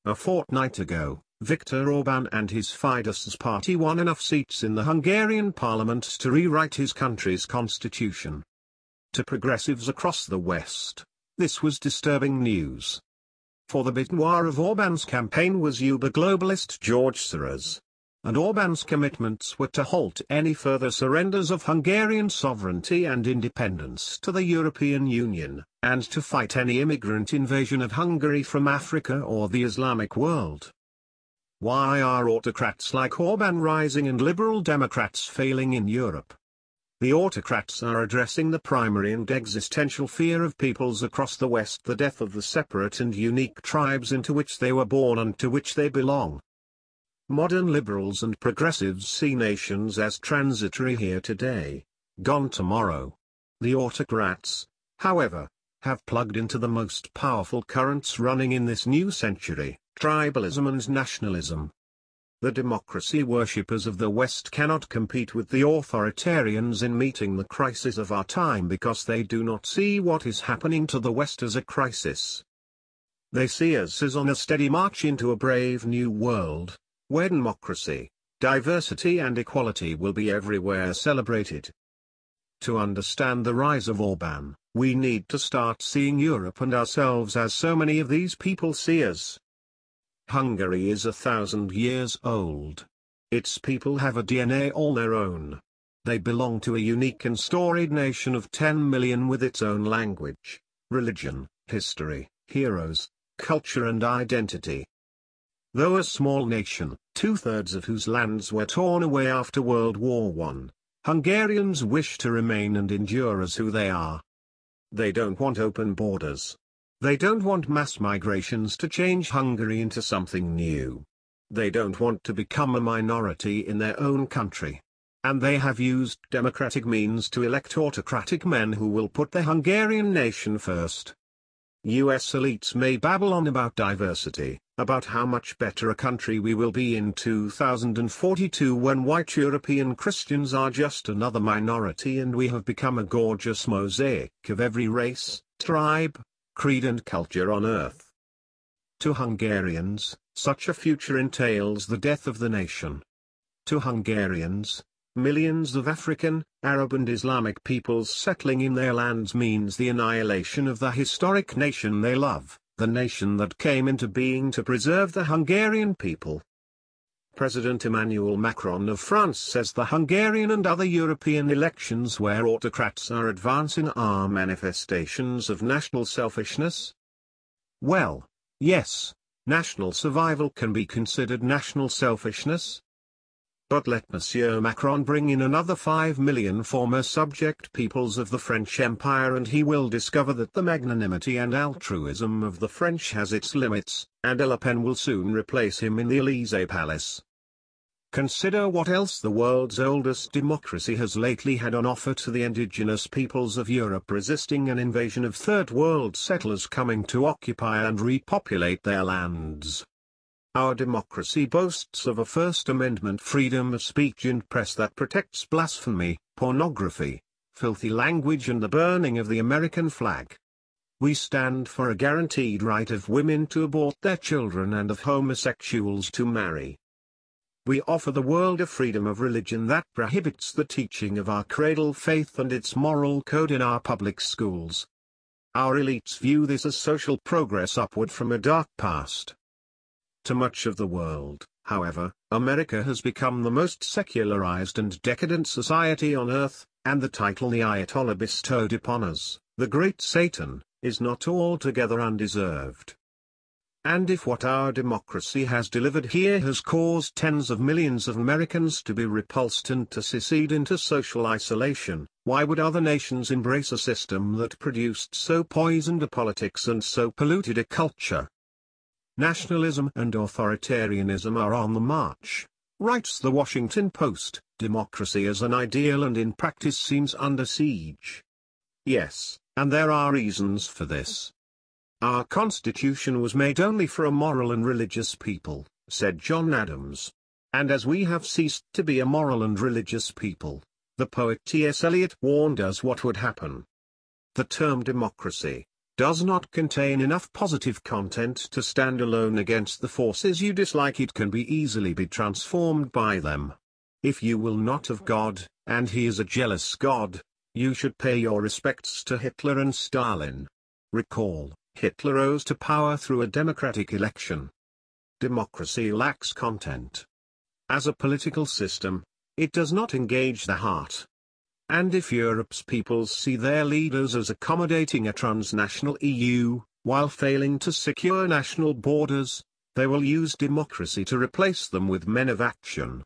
A fortnight ago, Viktor Orbán and his Fidesz party won enough seats in the Hungarian parliament to rewrite his country's constitution. To progressives across the West, this was disturbing news. For the bit noir of Orbán's campaign was Uber globalist George Soros. And Orbán's commitments were to halt any further surrenders of Hungarian sovereignty and independence to the European Union, and to fight any immigrant invasion of Hungary from Africa or the Islamic world. Why are autocrats like Orbán rising and liberal democrats failing in Europe? The autocrats are addressing the primary and existential fear of peoples across the West, the death of the separate and unique tribes into which they were born and to which they belong. Modern liberals and progressives see nations as transitory here today, gone tomorrow. The autocrats, however, have plugged into the most powerful currents running in this new century, tribalism and nationalism. The democracy worshippers of the West cannot compete with the authoritarians in meeting the crisis of our time because they do not see what is happening to the West as a crisis. They see us as on a steady march into a brave new world, where democracy, diversity and equality will be everywhere celebrated. To understand the rise of Orbán, we need to start seeing Europe and ourselves as so many of these people see us. Hungary is 1,000 years old. Its people have a DNA all their own. They belong to a unique and storied nation of 10 million with its own language, religion, history, heroes, culture and identity. Though a small nation, 2/3 of whose lands were torn away after World War I, Hungarians wish to remain and endure as who they are. They don't want open borders. They don't want mass migrations to change Hungary into something new. They don't want to become a minority in their own country. And they have used democratic means to elect autocratic men who will put the Hungarian nation first. US elites may babble on about diversity, about how much better a country we will be in 2042 when white European Christians are just another minority and we have become a gorgeous mosaic of every race, tribe, creed and culture on earth. To Hungarians, such a future entails the death of the nation. To Hungarians, millions of African, Arab and Islamic peoples settling in their lands means the annihilation of the historic nation they love, the nation that came into being to preserve the Hungarian people. President Emmanuel Macron of France says the Hungarian and other European elections where autocrats are advancing are manifestations of national selfishness. Well, yes, national survival can be considered national selfishness. But let Monsieur Macron bring in another 5 million former subject peoples of the French Empire and he will discover that the magnanimity and altruism of the French has its limits, and Le Pen will soon replace him in the Élysée Palace. Consider what else the world's oldest democracy has lately had on offer to the indigenous peoples of Europe resisting an invasion of Third World settlers coming to occupy and repopulate their lands. Our democracy boasts of a First Amendment freedom of speech and press that protects blasphemy, pornography, filthy language and the burning of the American flag. We stand for a guaranteed right of women to abort their children and of homosexuals to marry. We offer the world a freedom of religion that prohibits the teaching of our cradle faith and its moral code in our public schools. Our elites view this as social progress upward from a dark past. To much of the world, however, America has become the most secularized and decadent society on earth, and the title the Ayatollah bestowed upon us, the Great Satan, is not altogether undeserved. And if what our democracy has delivered here has caused tens of millions of Americans to be repulsed and to secede into social isolation, why would other nations embrace a system that produced so poisoned a politics and so polluted a culture? Nationalism and authoritarianism are on the march, writes the Washington Post. Democracy as an ideal and in practice seems under siege. Yes, and there are reasons for this. Our Constitution was made only for a moral and religious people, said John Adams. And as we have ceased to be a moral and religious people, the poet T.S. Eliot warned us what would happen. The term democracy, does not contain enough positive content to stand alone against the forces you dislike, it can be easily be transformed by them. If you will not of God, and he is a jealous God, you should pay your respects to Hitler and Stalin. Recall, Hitler rose to power through a democratic election. Democracy lacks content. As a political system, it does not engage the heart. And if Europe's peoples see their leaders as accommodating a transnational EU, while failing to secure national borders, they will use democracy to replace them with men of action.